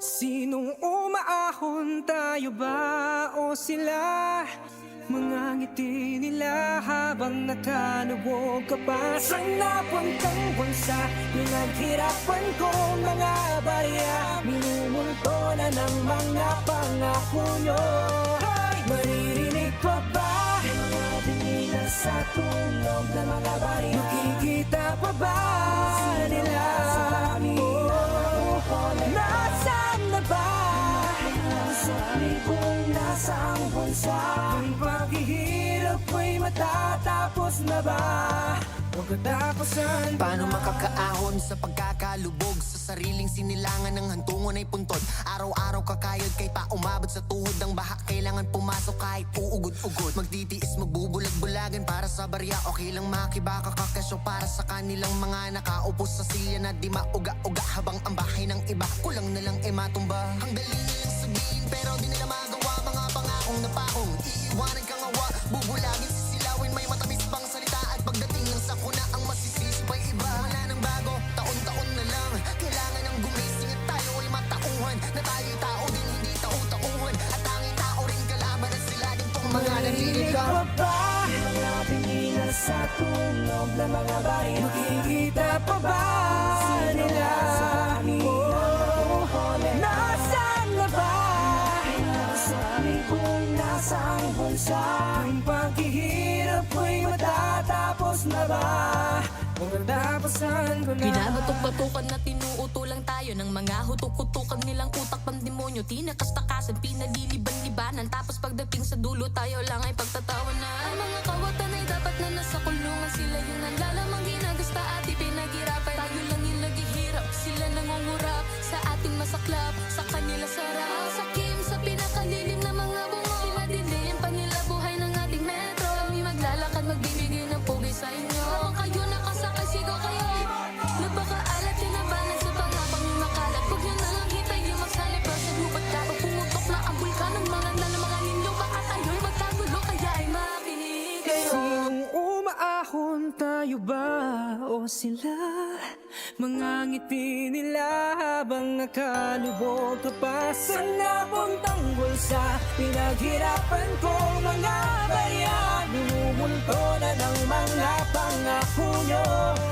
Sinong umaahon, tayo ba o sila? Mga ngiti nila habang nakalubog ka pa. Saan napuntang bansa? Pinaghirapan ko mga barya. Minumulto na ng mga pangako nyo. Maririnig pa ba? Mga binila sa tunog ng mga barya. Makikita pa ba nila? Nasaan na ba? Sa libong nasa ang bansa. Ang paghihirap ko'y matatapos na ba? Huwag katapusan. Paano makakaahon sa pagkakalubog? Sa sariling sinilangan ng hantungon ay puntod. Araw-araw kakayod kay pa umabot sa tuhod ng baha. Kailangan pumasok kahit uugod-ugod. Magtitiis, magbubulag-bulagan para sa barya. Okay lang makibaka kakasyo para sa kanilang mga nakaupo sa silya na di mauga-uga. Habang ang bahay ng iba kulang na lang matumba. Ang dali nilang sabihin pero di nila magawa. Mga pangakong napakong iiwanan kang awa. Bubulagin, sisilawin, may matamis pang salita. At pagdating ng sakuna ang masisisi pa'y iba. Wala nang bago, taon-taon na lang. Kailangan ng gumising at tayo ay matauhan. Na tayo'y tao din, hindi tao-tauhan. At tanging tao rin kalaban at sila din tong mga nanlilig ka. Mga pinila sa tunog ng mga barya. Makikita pa ba nila? Nasaan na ba? Sa libong nasa ang bansa. Ang paghihirap ko'y matatapos na ba? Kung natapasan ko na. Binabatok-batukan na tinuutulang tayo ng mga hutok-hutukan nilang utak pandemonyo. Tinakas-takasan, pinaliliban-libanan. Tapos pagdating sa dulo tayo lang ay pagtatawanan. Ang mga kawatan ay dapat na nasa kulungan. Sila yung nalalamang ginagasta at ipinaghirapan. Tayo lang yung naghihirap, sila nangungurap sa ating masaklap, sa kanila sarap. Ang sakim sa pinakalilim na mga bungo. Pinadilim pa nila buhay ng ating metro. Kami maglalakad, magbibigay ng pugay sa inyo. Habang kayo nakasakay, sigaw kayo. Napakaalat, tinabanan sa pangabang yung makalat. Huwag nyo nalang hitay yung magsalip. Sa gubat ka, pag pumutok na ang bulkan ng mga nalamangan ninyo. Baka tayo'y magkagulo, kaya ay makinig kayo. Sinong umaahon, tayo ba o sila? Mga ngiti nila habang nakalubog ka pa. Saan napuntang bulsa? Pinaghirapan ko mga barya. Minumulto na ng mga pangako nyo.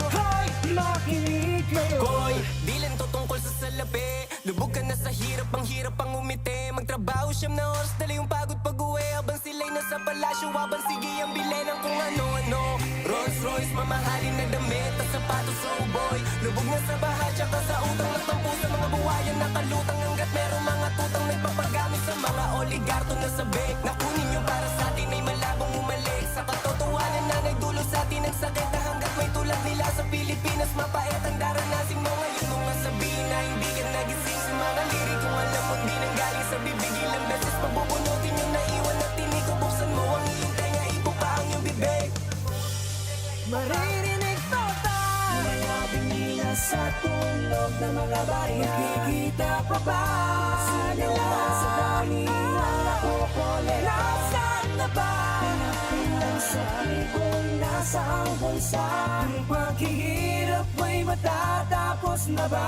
Hoy, makinig kayo. Koy, di lang to tungkol sa salapi. Lubog ka na sa hirap, ang hirap ang umiti. Magtrabaho siyam na oras, dala yung pagod pag-uwi. Habang sila'y nasa palasyo, habang sige ang bilhin ng kung ano-ano. Rolls Royce, mamahalin na damit at sapatos, oh boy. Lubog na sa baha, tsaka sa utang. Nagtampo sa mga buhayan, nakalutang. Hanggat merong mga tutang nagpapagamit sa mga oligarto na sabik. Nakunin nyo para sa atin ay malabong umalik. Sa katotohanan na nagdulo sa atin ang sakit. Na hanggat may tulad nila sa Pilipinas, mapait ang daranasin mo. Ngayon mo nga sabihin na hindi ka nagising. Sa mga lirik kung alam mo di nang galing sa bibig. Ilang beses pabubunutin yung naiwan at tinig ko. Buksan mo ang iyong tenga, ibuka ang iyong bibig. Maririnig pa ba? Mga binila sa tunog ng mga barya. Makikita pa ba nila? Sa dami ng nakukuli. Nasaan na ba? Pinapilang sa libong nasa ang bansa. Ang paghihirap mo'y matatapos na ba?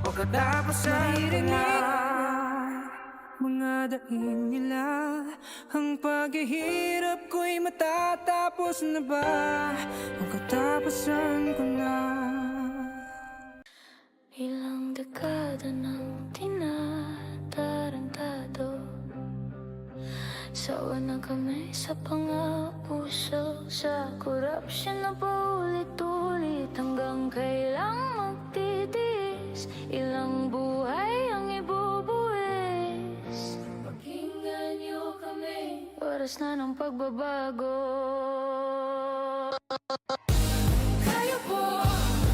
Pagkatapos ay mga daing nila. Ang paghihirap ko'y matatapos na ba? Ang katapusan ko na. Ilang dekada nang tinatarantado. Sawa na kami sa pang-abuso, sa korupsyon na paulit-ulit. Hanggang kailang magtitiis, ilang buhay ang ibubuwis. Pakinggan niyo kami, oras na ng pagbabago. Kayo po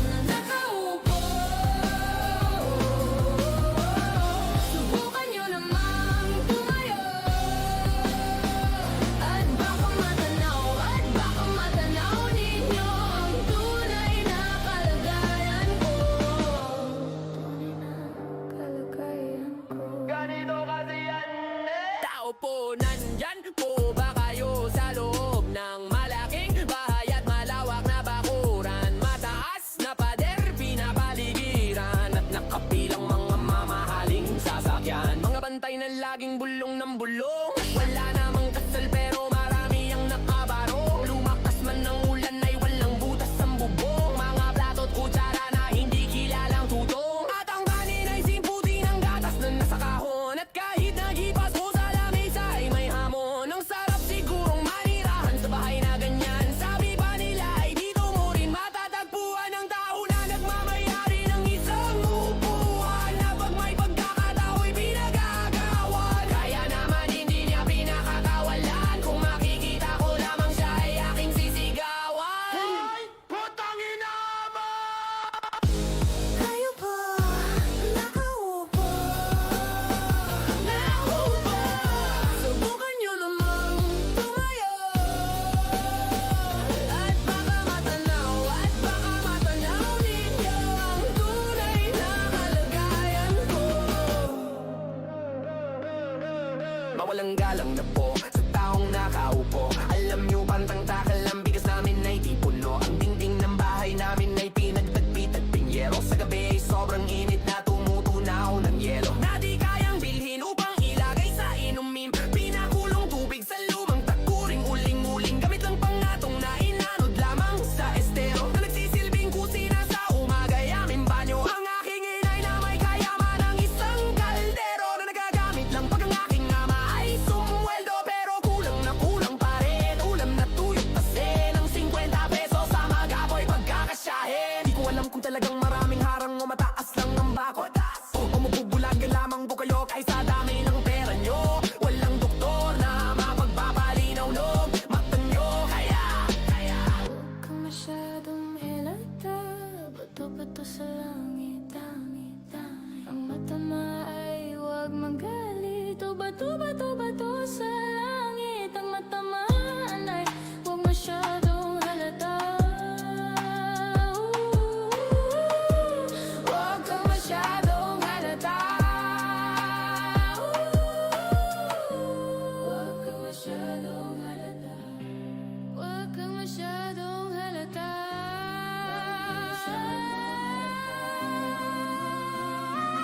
na nakaupo, subukan niyo namang tumayo. At baka matanaw ninyo ang tunay na kalagayan ko. Tunay na kalagayan ko. Ganito kasi yan eh. Tao po, nandyan po ba kayo sa loob bantay na laging bulong ng bulong. Wala namang kasal pero marami ang nakabarong. Lumakas man ng ulan ay walang butas ang bubong. Mga plato at kutsara na hindi kilalang tutong. At ang kanin ay simputi ng gatas na nasa kahon. At kahit nagipas mo sa lamesa ay may hamon. Ang sarap sigurong manirahan sa bahay na ganyan. Sabi pa nila ay dito mo rin matatagpuan ang tao na nagmamayari ng isang upuan. Na pag may pagkakatao'y pinagagawan. Kaya naman hindi niya pinakakawalan. Kung makikita ko lamang siya ay aking sisigawan. Hoy! Putang ina mo! Kayo po, nakaupo. Nakaupo. Subukan niyo namang tumayo. At baka matanaw ninyo ang tunay na kalagayan ko. Mawalang galang na po sa taong nakaupo. Alam niyo pantang takal ang bigas namin ay di puno. Ang dingding ng bahay namin ay pinagtagpi-tagping yero. Sa gabi ay sobrang init na tumutunaw ng yelo. Na di kayang bilhin upang ilagay sa inumin. Pinakulong tubig sa lumang takuring uling-uling. Gamit lang pangatong na inanod lamang sa estero. Na nagsisilbing kusina sa umaga aming banyo. Ang aking inay na may kayaman ng isang kaldero. Na nagagamit lang pag ang aking ama ay sumweldo. Pero kulang na kulang pa rin. Ulam na tuyot kasi ng 50 pesos sa magapoy pagkakasyahin. Di ko alam kung talagang maraming harang o mataas lang ang bakod. O mabubulaga lamang po kayo kaysa dami ng pera nyo. Walang doktor na mapagpapalinaw ng mata nyo. Kaya huwag ka masyadong hilata. Bato-bato sa langit, langit. Ang mata mo ay huwag magalit. O bato-bato sa langit. Ang mata mo ay huwag masyadong halata. Huwag ka masyadong halata. Huwag ka masyadong halata. Huwag ka masyadong halata.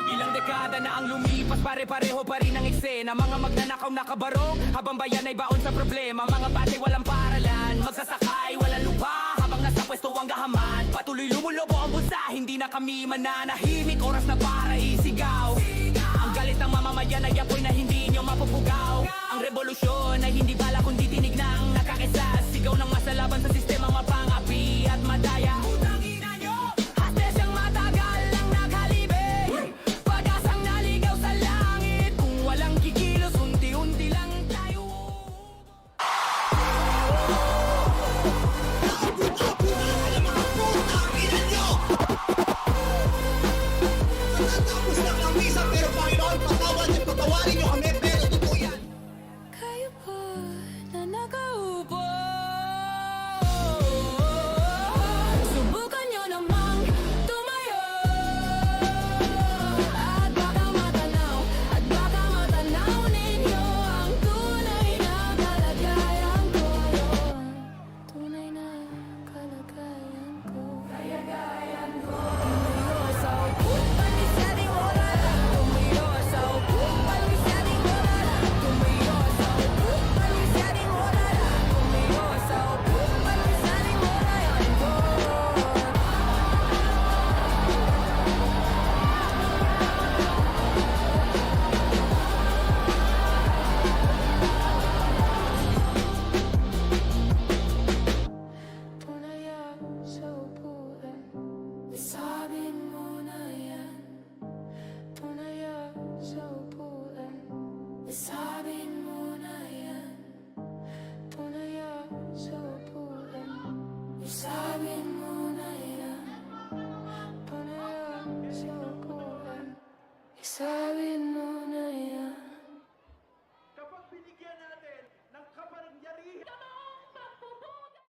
Ilang dekada na ang lumipas, pare-pareho pa rin ang eksena. Mga magnanakaw na kabarong, habang bayan ay baon sa problema. Mga bate walang paralan, magsasakay walang lupa. Habang nasa pwesto ang gahaman, patuloy lumulobo ang bulsa. Hindi na kami mananahimik, oras na para isigaw. Ang galit ng mamamayan ay apoy na hindi nyo mapupugaw. Ang revolusyon ay hindi bala kundi tinig ng nakakisas. Sigaw ng masalaban sa sistemang mapangapi at madaya. Putang ina nyo! Hasta siyang matagal lang nakalibing. Pag-asang naligaw sa langit. Kung walang kikilos, unti-unti lang tayo. Tapos na kami sa pero Panginoon, patawarin niyo kami.